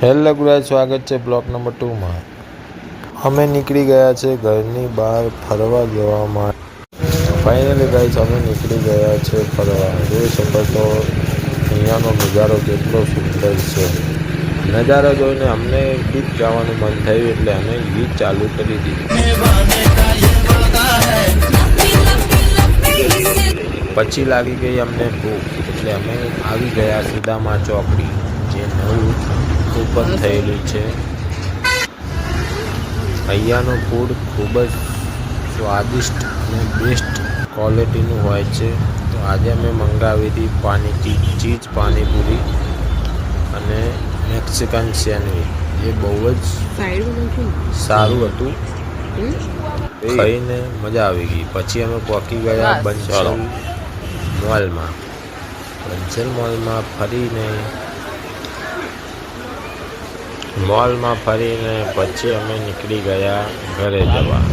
Hello ગુરાજ, સ્વાગત છે block number 2 માં। અમે નીકળી ગયા છે ઘરની બહાર ફરવા જવા માટે। ફાઇનલી ગાઈસ અમે નીકળી ગયા છે ફરવા। જોઈ શકો તો અહીંયાનો નજારો કેટલો સુંદર છે। નજારો જોઈને અમને ગીત ગાવાનું મન થયું એટલે અમે ગીત ચાલુ કરી દીધું। પછી લાગી ગઈ અમને ભૂખ એટલે અમે આવી ગયા સુદામા ચોકડી, જે નવું ઓપન થયેલું છે। અહીંયાનું ફૂડ ખૂબ જ સ્વાદિષ્ટ અને બેસ્ટ ક્વોલિટીનું હોય છે। તો આજે અમે મંગાવી હતી ચીઝ પાણીપુરી અને મેક્સિકન સેન્ડવિચ, જે બહુ જ સારું હતું। ખાઈને મજા આવી ગઈ। પછી અમે પહોંચી ગયા બંસલ મોલમાં। બંસલ મોલમાં ફરીને પછી અમે નીકળી ગયા ઘરે જવા।